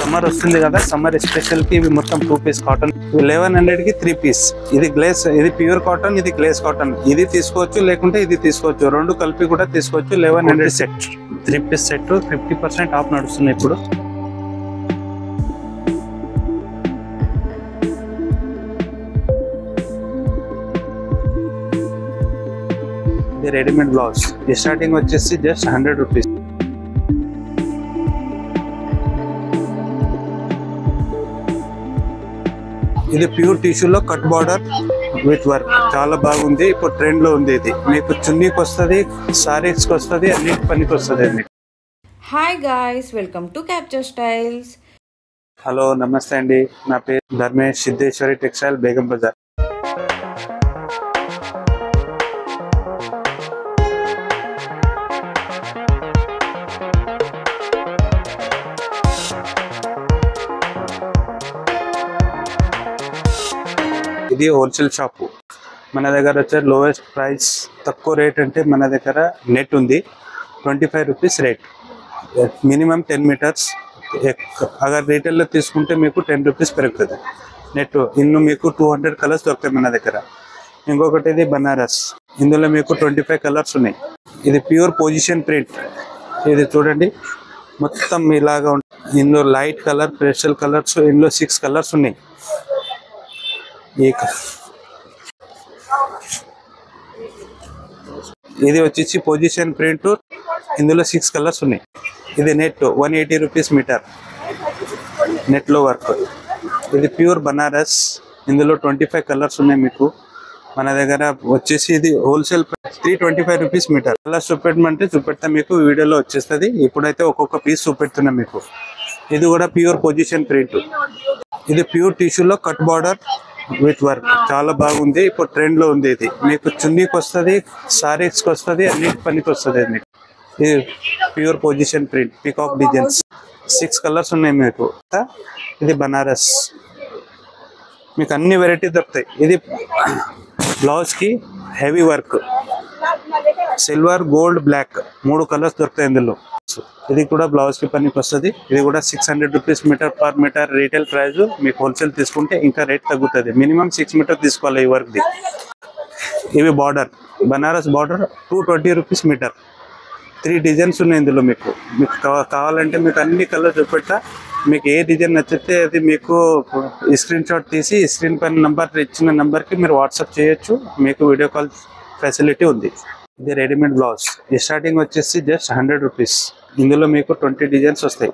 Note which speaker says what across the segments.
Speaker 1: Summer వస్తుంది కదా, summer special కి ఇవి మొత్తం 2 పీస్ కాటన్. 1100 కి 3 పీస్. ఇది గ్లేస్, ఇది ప్యూర్ కాటన్, ఇది గ్లేస్ కాటన్. ఇది తీసుకోవచ్చు లేకుంటే ఇది తీసుకోవచ్చు, రెండు కలిపి కూడా తీసుకోవచ్చు. 1100 సెట్, 3 పీస్ సెట్ 50% ఆఫ్ నడుస్తుంది ఇప్పుడు. ఇది రెడీమేడ్ బ్లౌజ్. స్టార్టింగ్ వచ్చేసి జస్ట్ 100 రూపీస్. ఇది ప్యూర్ టిష్యూలో కట్ బార్డర్ విత్ వర్క్, చాలా బాగుంది. ఇప్పుడు ట్రెండ్ లో ఉంది. ఇది మీకు చున్నీకి వస్తుంది, సారీస్కి వస్తుంది, అన్నిటి పనికి వస్తుంది.
Speaker 2: Hi guys, welcome to capture styles.
Speaker 1: Hello, నమస్తే అండి. నా పేరు ధర్మేష్, సిద్ధేశ్వరి టెక్స్టైల్, బేగం బజార్. ఇది హోల్సేల్ షాప్. మన దగ్గర వచ్చే లోయెస్ట్ ప్రైస్, తక్కువ రేట్ అంటే మన దగ్గర నెట్ ఉంది 25 రూపీస్ రేట్. Minimum 10 metres. అగర్ రీటైల్లో తీసుకుంటే మీకు 10 రూపీస్ పెరుగుతుంది నెట్. ఇನ್ನು మీకు 200 కలర్స్ దొరుకుతాయి మన దగ్గర. ఇంకొకటి ఇది బనారస్, ఇందులో మీకు 25 కలర్స్ ఉన్నాయి. ఇది ప్యూర్ పొజిషన్ ప్రింట్. ఇది చూడండి, మొత్తం ఇలాగా ఉంటుంది. ఇందులో లైట్ కలర్, పేస్టల్ కలర్స్, ఇందులో 6 కలర్స్ ఉన్నాయి. ఇది వచ్చేసి పొజిషన్ ప్రింట్, ఇందులో 6 కలర్స్ ఉన్నాయి. ఇది నెట్ 180 రూపీస్ మీటర్, నెట్లో వర్క్. ఇది ప్యూర్ బనారస్, ఇందులో 25 కలర్స్ ఉన్నాయి మీకు. మన దగ్గర వచ్చేసి ఇది హోల్సేల్ 325 రూపీస్ మీటర్. కలర్స్ చూపెట్టమంటే చూపెడతా, మీకు వీడియోలో వచ్చేస్తుంది. ఇప్పుడైతే ఒక్కొక్క పీస్ చూపెడుతున్నాం మీకు. ఇది కూడా ప్యూర్ పొజిషన్ ప్రింట్. ఇది ప్యూర్ టిష్యూలో కట్ బార్డర్ విత్ వర్క్, చాలా బాగుంది. ఇప్పుడు ట్రెండ్ లో ఉంది. ఇది మీకు చున్నీకి వస్తుంది, సారీస్కి వస్తుంది, అన్నిటి పనికి వస్తుంది. మీకు ఇది pure position print, peacock designs. 6 colours ఉన్నాయి మీకు. ఇది బనారస్, మీకు అన్ని వెరైటీ దొరుకుతాయి. ఇది బ్లౌజ్ కి heavy work, silver, gold, black 3 colours దొరుకుతాయి ఇందులో. ఇది కూడా బ్లౌజ్ కి పనికి వస్తుంది. ఇది కూడా 600 rupees metre per metre retail price. మీకు హోల్సేల్ తీసుకుంటే ఇంకా రేట్ తగ్గుతుంది. మినిమం 6 మీటర్ తీసుకోవాలి ఈ వర్క్ ది. ఇవి border, Banaras border 220 rupees metre. 3 designs ఉన్నాయి ఇందులో. మీకు కావాలంటే మీకు అన్ని కలర్స్ చూపెట్టా. మీకు ఏ డిజైన్ నచ్చితే అది మీకు స్క్రీన్ షాట్ తీసి స్క్రీన్ పైన నంబర్ ఇచ్చిన నెంబర్కి మీరు వాట్సాప్ చేయొచ్చు. మీకు వీడియో కాల్ ఫెసిలిటీ ఉంది. ఇది రెడీమేడ్ బ్లౌజ్. స్టార్టింగ్ వచ్చేసి జస్ట్ 100 రూపీస్. ఇందులో మీకు 20 డిజైన్స్ వస్తాయి.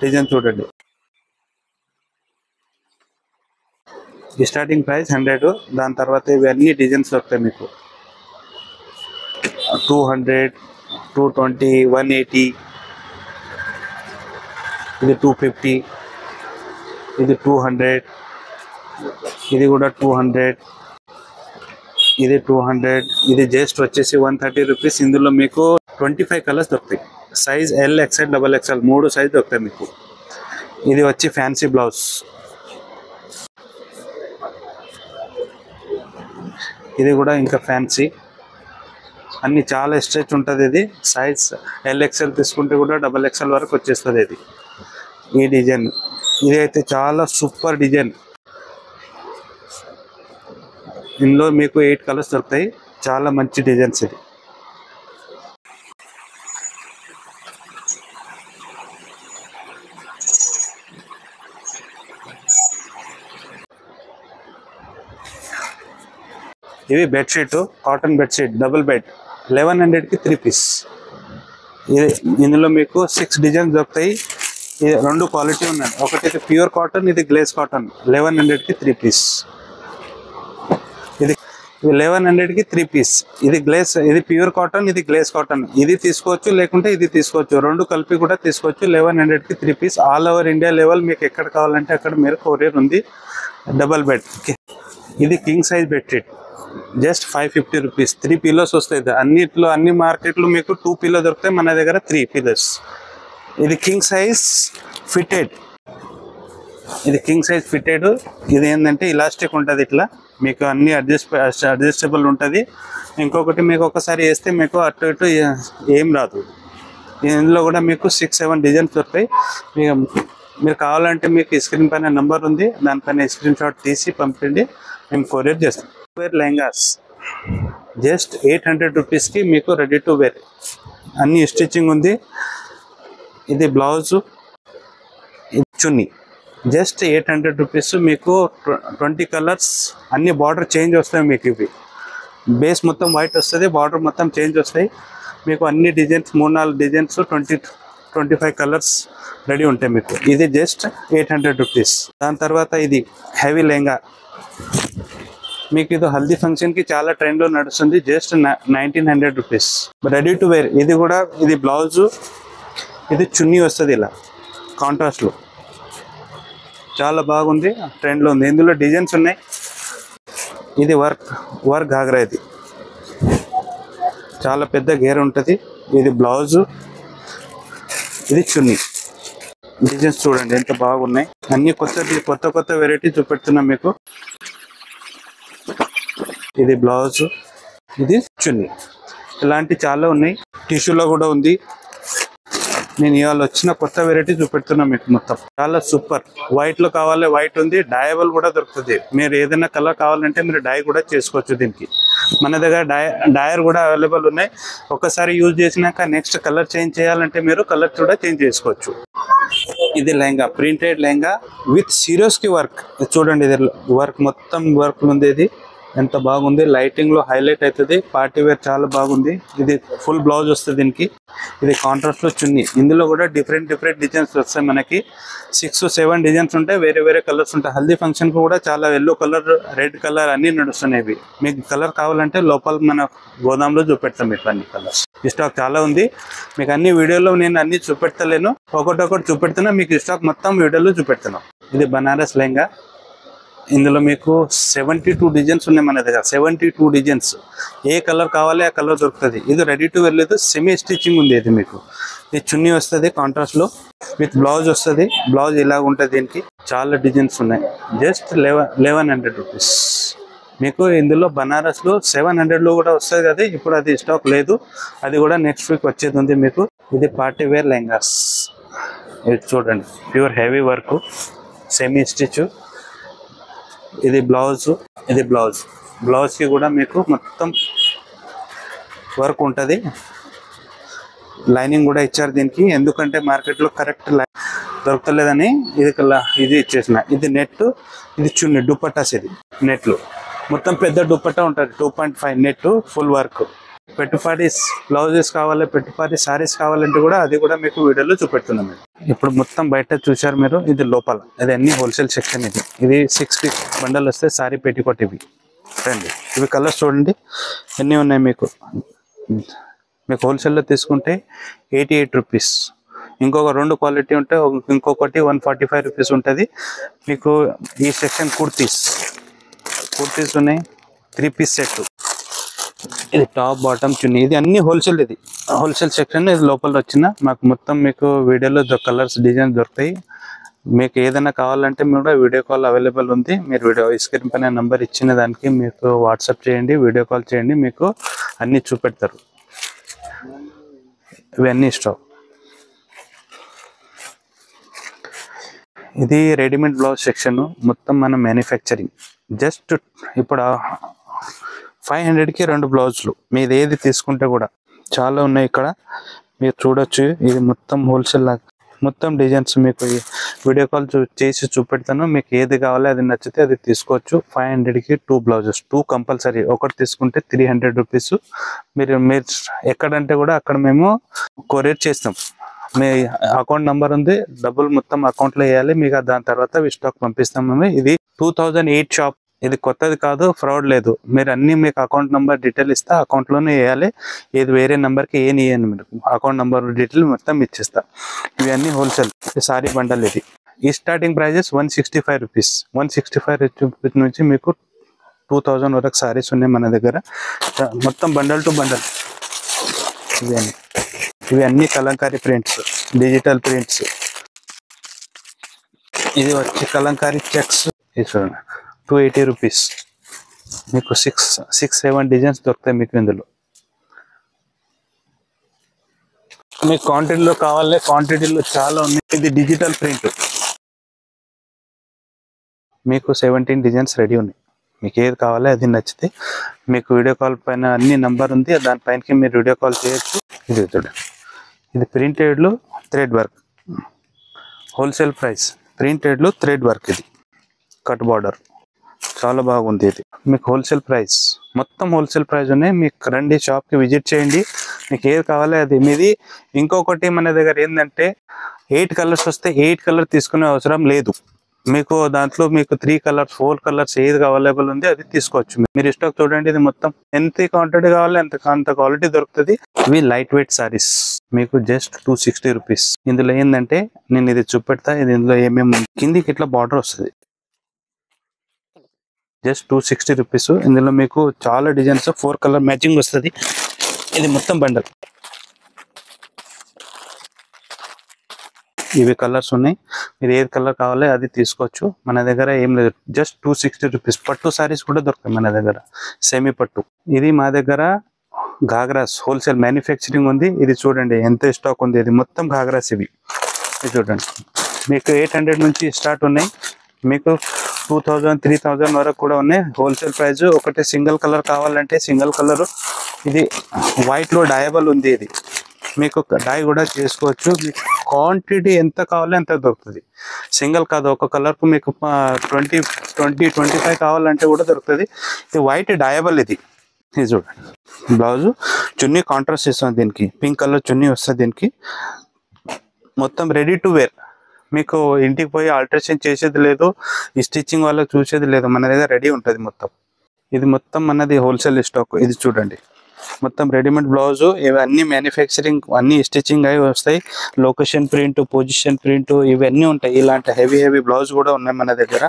Speaker 1: డిజైన్ చూడండి. ఈ స్టార్టింగ్ ప్రైస్ 100. దాని తర్వాత ఇవన్నీ డిజైన్స్ వస్తాయి మీకు. 200, 220, 180, ఇది 250, ఇది 200, ఇది కూడా 200, ఇది 200. ఇది జస్ట్ వచ్చేసి 130 రూపీస్. ఇందులో మీకు 25 కలర్స్ దొరుకుతాయి. Size L, XL, XXL 3 size దొరుకుతాయి మీకు. ఇది వచ్చి ఫ్యాన్సీ బ్లౌజ్. ఇది కూడా ఇంకా ఫ్యాన్సీ, అన్ని చాలా స్ట్రెచ్ ఉంటుంది. ఇది సైజ్ L, XL తీసుకుంటే కూడా XXL వరకు వచ్చేస్తుంది. ఇది ఈ డిజైన్, ఇది అయితే చాలా సూపర్ డిజైన్. ఇందులో మీకు 8 కలర్స్ దొరుకుతాయి. చాలా మంచి డిజైన్స్. ఇది ఇవి bedsheet, cotton bedsheet, double bed 1100కి 3 పీస్. ఇది ఇందులో మీకు 6 డిజైన్స్ దొరుకుతాయి. ఇది 2 క్వాలిటీ ఉన్నాయి. ఒకటి ప్యూర్ కాటన్, ఇది గ్లేస్ కాటన్. 1100కి 3 పీస్. ఇది 1100కి 3 పీస్. ఇది గ్లేస్, ఇది ప్యూర్ కాటన్, ఇది గ్లేస్ కాటన్. ఇది తీసుకోవచ్చు లేకుంటే ఇది తీసుకోవచ్చు, రెండు కలిపి కూడా తీసుకోవచ్చు. 1100కి 3 piece. All over India level మీకు ఎక్కడ కావాలంటే అక్కడ మీరు కొరియర్ ఉంది. Double bed. ఇది king size bedsheet, just 550 rupees. 3 pillows వస్తాయి. అన్నిట్లో అన్ని మార్కెట్లో మీకు 2 పిల్లో దొరుకుతాయి, మన దగ్గర 3 పిల్లోస్. ఇది కింగ్ సైజ్ ఫిటెడ్. ఇది కింగ్ సైజ్ ఫిటెడ్. ఇది ఏంటంటే ఇలాస్టిక్ ఉంటుంది, ఇట్లా మీకు అన్ని అడ్జస్టబుల్ ఉంటుంది. ఇంకొకటి మీకు ఒకసారి వేస్తే మీకు అటు ఇటు ఏం రాదు. ఇందులో కూడా మీకు 6-7 డిజైన్స్ దొరుకుతాయి. మీరు కావాలంటే మీకు స్క్రీన్ పైన నెంబర్ ఉంది, దానిపైన స్క్రీన్ షాట్ తీసి పంపిండి, మేము కొరియర్ చేస్తాం. వేర్ లెహంగాస్ జస్ట్ 800 రూపీస్కి మీకు రెడీ టు వేర్ అన్ని స్టిచ్చింగ్ ఉంది. ఇది బ్లౌజు, ఇది చున్నీ. Just 800 rupees. మీకు 20 కలర్స్, అన్ని బార్డర్ చేంజ్ వస్తాయి. మీకు ఇవి బేస్ మొత్తం వైట్ వస్తుంది, బార్డర్ మొత్తం చేంజ్ వస్తాయి. మీకు అన్ని డిజైన్స్ 3-4 డిజైన్స్ 20-25 కలర్స్ రెడీ ఉంటాయి మీకు. ఇది జస్ట్ 800 రూపీస్. దాని తర్వాత ఇది హెవీ లెహంగా. మీకు ఇది హల్దీ ఫంక్షన్కి చాలా ట్రెండ్లో నడుస్తుంది. Just 1900 rupees ready to wear. ఇది కూడా ఇది బ్లౌజు, ఇది చున్నీ వస్తుంది ఇలా కాంట్రాస్ట్లో. చాలా బాగుంది, ట్రెండ్లో ఉంది. ఇందులో డిజైన్స్ ఉన్నాయి. ఇది వర్క్ ఘాగ్రా. ఇది చాలా పెద్ద గేర్ ఉంటుంది. ఇది బ్లౌజు, ఇది చున్నీ. డిజైన్స్ చూడండి ఎంత బాగున్నాయి. అన్ని కొత్త వెరైటీ చూపెడుతున్నాం మీకు. ఇది బ్లౌజు, ఇది చున్నీ. ఇలాంటి చాలా ఉన్నాయి. టిష్యూలో కూడా ఉంది. నేను ఇవాళ వచ్చిన కొత్త వెరైటీ చూపెడుతున్నాం మీకు. మొత్తం చాలా సూపర్. వైట్లో కావాలి, వైట్ ఉంది. డయబుల్ కూడా దొరుకుతుంది. మీరు ఏదైనా కలర్ కావాలంటే మీరు డై కూడా చేసుకోవచ్చు. దీనికి మన దగ్గర డయర్ కూడా అవైలబుల్ ఉన్నాయి. ఒకసారి యూజ్ చేసినాక నెక్స్ట్ కలర్ చేంజ్ చేయాలంటే మీరు కలర్ కూడా చేంజ్ చేసుకోవచ్చు. ఇది లెహంగా, ప్రింటెడ్ లెహంగా విత్ సీరియస్కి వర్క్. చూడండి, ఇది వర్క్ మొత్తం వర్క్ ఉంది. ఇది ఎంత బాగుంది, లైటింగ్ లో హైలైట్ అవుతుంది. పార్టీ వేర్ చాలా బాగుంది. ఇది ఫుల్ బ్లౌజ్ వస్తుంది దీనికి. ఇది కాంట్రాస్ట్ లో చున్నీ. ఇందులో కూడా డిఫరెంట్ డిజైన్స్ వస్తాయి. మనకి 6-7 డిజైన్స్ ఉంటాయి. వేరే కలర్స్ ఉంటాయి. హల్దీ ఫంక్షన్ కు కూడా చాలా ఎల్లో కలర్, రెడ్ కలర్ అన్ని నడుస్తున్నాయి. మీకు కలర్ కావాలంటే లోపల మన గోదాంలో చూపెడతాం. మీకు అన్ని కలర్స్ స్టాక్ చాలా ఉంది. మీకు అన్ని వీడియోలో నేను అన్ని చూపెడతలేను, ఒకటొకటి చూపెడుతున్నా. మీకు స్టాక్ మొత్తం వీడియోలో చూపెడుతున్నాం. ఇది బనారస్ లెహంగా. ఇందులో మీకు 72 డిజైన్స్ ఉన్నాయి మన దగ్గర. 72 డిజైన్స్. ఏ కలర్ కావాలి ఆ కలర్ దొరుకుతుంది. ఇది రెడీ టు వేర్ లేదు, సెమీ స్టిచ్చింగ్ ఉంది. ఇది మీకు ఇది చున్నీ వస్తుంది కాంట్రాస్ట్ లో, విత్ బ్లౌజ్ వస్తుంది. బ్లౌజ్ ఇలాగ ఉంటుంది. దీనికి చాలా డిజైన్స్ ఉన్నాయి. Just 1100 rupees. మీకు ఇందులో బనారస్ లో 700 లో కూడా వస్తుంది కదా. ఇప్పుడు అది స్టాక్ లేదు, అది కూడా నెక్స్ట్ వీక్ వచ్చేది ఉంది మీకు. ఇది పార్టీ వేర్ లెహంగాస్. ఇది చూడండి, pure heavy work, semi stitch. ఇది బ్లౌజ్, ఇది బ్లౌజ్ కి కూడా మీకు మొత్తం వర్క్ ఉంటుంది. లైనింగ్ కూడా ఇచ్చారు దీనికి. ఎందుకంటే మార్కెట్లో కరెక్ట్ దొరకలేదని ఇది ఇచ్చేసిన. ఇది నెట్, ఇది చున్నీ, దుపట్టాస్. ఇది నెట్లు మొత్తం పెద్ద దుపట్టా ఉంటుంది. 2.5 నెట్, ఫుల్ వర్క్. పెట్టుపాటీస్ బ్లౌజెస్ కావాలి, పెట్టుపాటి సారీస్ కావాలంటే కూడా అది కూడా మీకు వీడియోలో చూపెడుతున్నాం. ఇప్పుడు మొత్తం బయట చూసారు మీరు. ఇది లోపల, ఇది అన్ని హోల్సేల్ సెక్షన్. ఇది 6 పీస్ బండల్ వస్తే సారీ పెట్టికోట్. ఇవి రండి, ఇవి కలర్స్ చూడండి ఎన్ని ఉన్నాయి మీకు. హోల్సేల్లో తీసుకుంటే 88 రూపీస్. ఇంకొక 2 క్వాలిటీ ఉంటే ఇంకొకటి 145 రూపీస్ ఉంటుంది మీకు. ఈ సెక్షన్ కుర్తీస్ ఉన్నాయి. 3 పీస్ సెట్. ఇది టాప్, బాటమ్, చున్నీ. ఇది అన్ని హోల్సేల్. ఇది హోల్సేల్ సెక్షన్. ఇది లోపల వచ్చిన మాకు మొత్తం మీకు వీడియోలో కలర్స్, డిజైన్స్ దొరుకుతాయి. మీకు ఏదైనా కావాలంటే కూడా వీడియో కాల్ అవైలబుల్ ఉంది. మీరు వీడియో స్క్రీన్ పైన నెంబర్ ఇచ్చిన దానికి మీకు వాట్సాప్ చేయండి, వీడియో కాల్ చేయండి, మీకు అన్ని చూపెడతారు. ఇవన్నీ స్టాక్. ఇది రెడీమేడ్ బ్లౌజ్ సెక్షన్. మొత్తం మన మ్యానుఫ్యాక్చరింగ్. జస్ట్ ఇప్పుడు 500కి 2 బ్లౌజులు. మీరు ఏది తీసుకుంటే కూడా చాలా ఉన్నాయి ఇక్కడ, మీరు చూడొచ్చు. ఇది మొత్తం హోల్సేల్ లాగా మొత్తం డిజైన్స్ మీకు వీడియో కాల్ చేసి చూపెడతాను. మీకు ఏది కావాలో అది నచ్చితే అది తీసుకోవచ్చు. 500కి 2 బ్లౌజెస్, 2 కంపల్సరీ. ఒకటి తీసుకుంటే 300 రూపీస్. మీరు ఎక్కడంటే కూడా అక్కడ మేము కొరియర్ చేస్తాం. మీ అకౌంట్ నెంబర్ ఉంది, డబ్బులు మొత్తం అకౌంట్లో వేయాలి. మీకు దాని తర్వాత స్టాక్ పంపిస్తాం మేము. ఇది 2008 షాప్. ఇది కొత్తది కాదు, ఫ్రాడ్ లేదు. మీరు అన్ని మీకు అకౌంట్ నెంబర్ డీటెయిల్ ఇస్తా, అకౌంట్లోనే వేయాలి. ఇది వేరే నెంబర్కి ఏం ఇవ్వండి. మీరు అకౌంట్ నెంబర్ డీటెయిల్ మొత్తం ఇచ్చేస్తా. ఇవన్నీ హోల్సేల్ సారీ బండల్. ఇది ఈ స్టార్టింగ్ ప్రైజెస్ 165 రూపీస్. 165 రూపీస్ నుంచి మీకు 2000 వరకు సారీస్ ఉన్నాయి మన దగ్గర. మొత్తం బండల్ టు బండల్. ఇవి అన్ని కలంకారీ ప్రింట్స్, డిజిటల్ ప్రింట్స్. ఇది వచ్చి కలంకారీ చెక్స్. ఇది చూడండి, 280 రూపీస్. మీకు 6-7 డిజైన్స్ దొరుకుతాయి మీకు ఇందులో. మీకు క్వాంటిటీలో కావాలి, క్వాంటిటీలో చాలా ఉన్నాయి. ఇది డిజిటల్ ప్రింట్. మీకు 17 డిజైన్స్ రెడీ ఉన్నాయి. మీకు ఏది కావాలో అది నచ్చితే మీకు వీడియో కాల్ పైన అన్ని నంబర్ ఉంది, దానిపైనకి మీరు వీడియో కాల్ చేయొచ్చు. ఇది చూడండి, ఇది ప్రింటెడ్లో థ్రెడ్ వర్క్, హోల్సేల్ ప్రైస్, ప్రింటెడ్లో థ్రెడ్ వర్క్, ఇది కట్ బార్డర్, చాలా బాగుంది. ఇది మీకు హోల్సేల్ ప్రైస్, మొత్తం హోల్సేల్ ప్రైస్ ఉన్నాయి. మీకు రండి, షాప్కి విజిట్ చేయండి, మీకు ఏది కావాలో అది మీది. ఇంకొకటి మన దగ్గర ఏంటంటే 8 కలర్స్ వస్తే 8 కలర్ తీసుకునే అవసరం లేదు. మీకు దాంట్లో మీకు 3 కలర్స్ 4 కలర్స్ ఏది అవైలబుల్ ఉంది అది తీసుకోవచ్చు. మీరు స్టాక్ చూడండి, ఇది మొత్తం ఎంత క్వాంటిటీ కావాలో అంత క్వాలిటీ దొరుకుతుంది. ఇవి లైట్ వెయిట్ సారీస్, మీకు జస్ట్ 260 రూపీస్. ఇందులో ఏంటంటే నేను ఇది చూపెడతా, ఇది ఇందులో ఏమేమి కిందికి ఇట్లా బార్డర్ వస్తుంది, జస్ట్ 260 రూపీస్. ఇందులో మీకు చాలా డిజైన్స్ 4 కలర్ మ్యాచింగ్ వస్తుంది. ఇది మొత్తం బండల్, ఇవి కలర్స్ ఉన్నాయి, మీరు ఏది కలర్ కావాలో అది తీసుకోవచ్చు. మన దగ్గర ఏం లేదు, జస్ట్ 260 రూపీస్. పట్టు సారీస్ కూడా దొరుకుతాయి మన దగ్గర, సెమీ పట్టు. ఇది మా దగ్గర ఘాగ్రాస్ హోల్సేల్ మ్యానుఫ్యాక్చరింగ్ ఉంది. ఇది చూడండి ఎంత స్టాక్ ఉంది, ఇది మొత్తం ఘాగ్రాస్. ఇది చూడండి, మీకు 800 నుంచి స్టార్ట్ ఉన్నాయి, మీకు 2000 3000 వరకు కూడా ఉన్నాయి. Wholesale price. ఒకటి సింగిల్ కలర్ కావాలంటే సింగిల్ కలర్, ఇది వైట్లో డయబుల్ ఉంది, ఇది మీకు డై కూడా చేసుకోవచ్చు. మీకు క్వాంటిటీ ఎంత కావాలో ఎంత దొరుకుతుంది, సింగిల్ కాదు. ఒక కలర్కు మీకు 20-25 కావాలంటే కూడా దొరుకుతుంది. ఇది వైట్ డయబుల్. ఇది చూడండి, బ్లౌజ్ చున్నీ కాంట్రాస్ట్ ఇస్తుంది, దీనికి పింక్ కలర్ చున్నీ వస్తుంది. దీనికి మొత్తం రెడీ టు వేర్. మీకు ఇంటికి పోయి ఆల్టరేషన్ చేసేది లేదు, ఈ స్టిచ్చింగ్ వాళ్ళకి చూసేది లేదు, మన దగ్గర రెడీ ఉంటుంది మొత్తం. ఇది మొత్తం మనది హోల్సేల్ స్టాక్. ఇది చూడండి, మొత్తం రెడీమేడ్ బ్లౌజ్, ఇవన్నీ మ్యానుఫ్యాక్చరింగ్, అన్ని స్టిచ్చింగ్ అయి వస్తాయి. లొకేషన్ ప్రింట్, పొజిషన్ ప్రింట్ ఇవన్నీ ఉంటాయి. ఇలాంటి హెవీ బ్లౌజ్ కూడా ఉన్నాయి మన దగ్గర,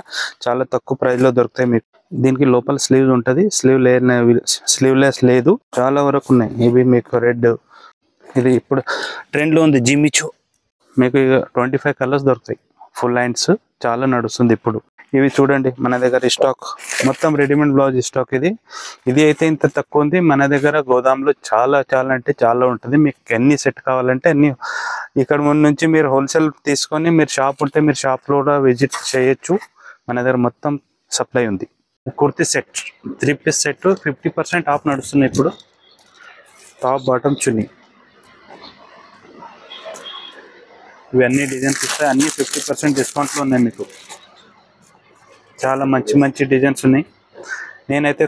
Speaker 1: చాలా తక్కువ ప్రైస్ లో దొరుకుతాయి మీకు. దీనికి లోపల స్లీవ్ ఉంటుంది, స్లీవ్లెస్ లేదు, చాలా వరకు ఉన్నాయి. ఇవి మీకు రెడ్, ఇది ఇప్పుడు ట్రెండ్ లో ఉంది జిమిచో, మీకు 25 కలర్స్ దొరుకుతాయి. ఫుల్ హ్యాండ్స్ చాలా నడుస్తుంది ఇప్పుడు. ఇవి చూడండి, మన దగ్గర స్టాక్ మొత్తం రెడీమేడ్ బ్లౌజ్ స్టాక్. ఇది అయితే ఇంత తక్కువ ఉంది. మన దగ్గర గోదాంలో చాలా అంటే చాలా ఉంటుంది. మీకు ఎన్ని సెట్ కావాలంటే అన్ని. ఇక్కడ ముందు నుంచి మీరు హోల్సేల్ తీసుకొని, మీరు షాప్ ఉంటే మీరు షాప్లో కూడా విజిట్ చేయొచ్చు. మన దగ్గర మొత్తం సప్లై ఉంది. Kurti set 3 piece set 50% off నడుస్తున్నాయి ఇప్పుడు. టాప్ బాటమ్ చున్నీ, ఇవన్నీ డిజైన్స్ ఇస్తాయి, అన్ని 50% డిస్కౌంట్లో ఉన్నాయి మీకు. చాలా మంచి డిజైన్స్ ఉన్నాయి. నేనైతే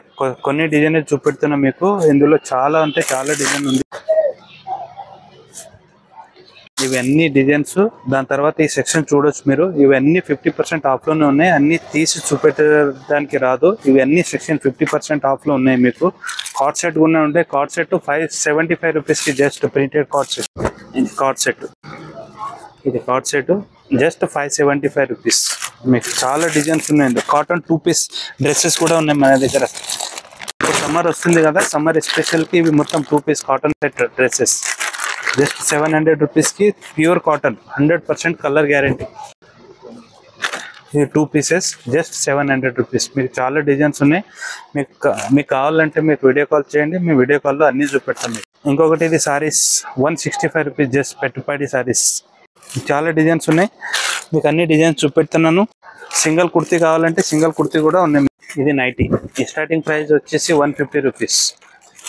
Speaker 1: కొన్ని డిజైన్ చూపెడుతున్నా మీకు. ఇందులో చాలా అంటే చాలా డిజైన్ ఉంది. ఇవన్నీ డిజైన్స్. దాని తర్వాత ఈ సెక్షన్ చూడొచ్చు మీరు, ఇవన్నీ 50% ఆఫ్లోనే ఉన్నాయి. అన్ని తీసి చూపెట్టడానికి రాదు, ఇవన్నీ సెక్షన్ 50% ఆఫ్లో ఉన్నాయి మీకు. కార్డ్ సెట్ కూడా ఉంటాయి. కార్డ్ సెట్ 575 రూపీస్కి జస్ట్ ప్రింటెడ్ కార్డ్ సెట్. ఇది కార్డ్ సెట్, ఇది కార్డ్ సెట్ జస్ట్ 575 రూపీస్. మీకు చాలా డిజైన్స్ ఉన్నాయి. కాటన్ 2 పీస్ డ్రెస్సెస్ కూడా ఉన్నాయి మన దగ్గర. సమ్మర్ వస్తుంది కదా, సమ్మర్ స్పెషల్కి ఇవి మొత్తం 2 piece cotton set dresses just 700 రూపీస్కి. Pure cotton, 100% colour guarantee. ఇది 2 పీసెస్ జస్ట్ 700 రూపీస్. మీకు చాలా డిజైన్స్ ఉన్నాయి. మీకు కావాలంటే మీకు వీడియో కాల్ చేయండి, మీ వీడియో కాల్లో అన్నీ చూపెడతాం మీకు. ఇంకొకటి ఇది సారీస్ 165 రూపీస్ జస్ట్ పెట్టుబడి సారీస్. చాలా డిజైన్స్ ఉన్నాయి, మీకు అన్ని డిజైన్స్ చూపెడుతున్నాను. సింగిల్ కుర్తీ కావాలంటే సింగిల్ కుర్తీ కూడా ఉన్నాయి. ఇది నైటీ, ఈ స్టార్టింగ్ ప్రైస్ వచ్చేసి 150 రూపీస్.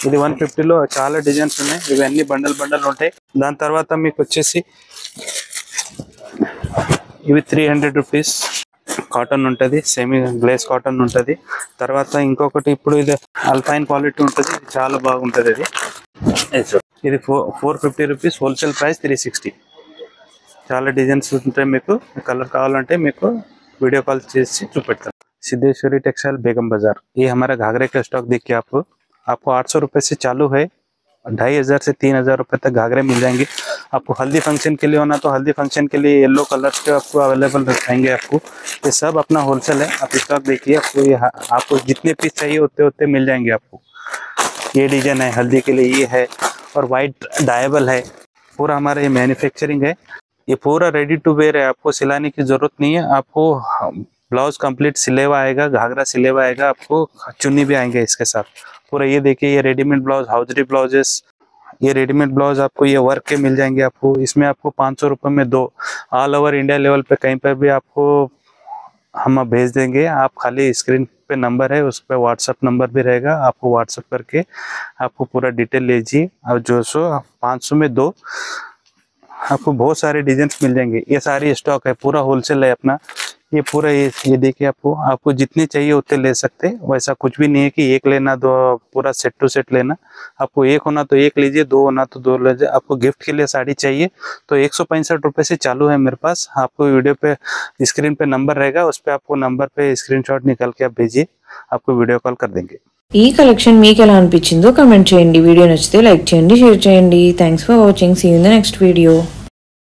Speaker 1: ఇది 150లో చాలా డిజైన్స్ ఉన్నాయి. ఇవన్నీ బండల్ ఉంటాయి. దాని తర్వాత మీకు వచ్చేసి ఇవి 300 రూపీస్ కాటన్ ఉంటుంది, సెమీ గ్లేస్ కాటన్ ఉంటుంది. తర్వాత ఇంకొకటి ఇప్పుడు ఇది అల్పైన్ క్వాలిటీ ఉంటుంది, ఇది చాలా బాగుంటుంది. ఇది 450 రూపీస్, హోల్సేల్ ప్రైస్ 360. చాలా డిజైన్స్ ఉంటాయి. మీకు కలర్ కావాలంటే మీకు वीडियो कॉल से चुपेटा सिद्धेश्वरी टेक्सटाइल बेगम बाजार। ये हमारा घाघरे का स्टॉक देखिए आपको 800 रुपये से चालू है, 2500 से 3000 रुपये तक घाघरे मिल जाएंगे। आपको हल्दी फंक्शन के लिए होना तो हल्दी फंक्शन के लिए येलो कलर्स के आपको अवेलेबल रहेंगे। आपको ये सब अपना होलसेल है, आप स्टॉक देखिए, आपको ये आपको जितने पीस चाहिए उतने उतने मिल जाएंगे। आपको ये डिजाइन है हल्दी के लिए, ये है और वाइट डायबल है, पूरा हमारा ये मैन्युफैक्चरिंग है। ये पूरा रेडी टू वेयर है, आपको सिलाने की जरूरत नहीं है। आपको ब्लाउज कंप्लीट सिले हुआ आएगा, घाघरा सिले हुआ आएगा, आपको चुन्नी भी आएंगे इसके साथ पूरा। ये देखिए ये रेडीमेड ब्लाउज, हाउजरी ब्लाउजेस, ये रेडीमेड ब्लाउज आपको ये वर्क के मिल जाएंगे। आपको इसमें आपको 500 रुपये में 2, ऑल ओवर इंडिया लेवल पे कहीं पर भी आपको हम भेज देंगे। आप खाली स्क्रीन पे नंबर है, उस पर व्हाट्सएप नंबर भी रहेगा, आपको व्हाट्सएप करके आपको पूरा डिटेल लीजिए। और जो 500 में 2 आपको बहुत सारे डिजाइन मिल जाएंगे। ये सारी स्टॉक है, पूरा होलसेल है अपना। ये पूरा ये देखिए, आपको जितने चाहिए उतने ले सकते हैं। वैसा कुछ भी नहीं है कि एक लेना, 2 पूरा सेट टू सेट लेना। आपको एक होना तो एक लीजिए, 2 होना तो 2 लीजिए। आपको गिफ्ट के लिए साड़ी चाहिए तो 165 रुपये से चालू है मेरे पास। आपको वीडियो पे स्क्रीन पे नंबर रहेगा, उस पर आपको नंबर पे स्क्रीनशॉट निकाल के आप भेजिए, आपको वीडियो कॉल कर देंगे।
Speaker 2: ఈ కలెక్షన్ మీకు ఎలా అనిపించిందో కమెంట్ చేయండి. వీడియో నచ్చితే లైక్ చేయండి, షేర్ చేయండి. Thanks for watching. See you in the next video.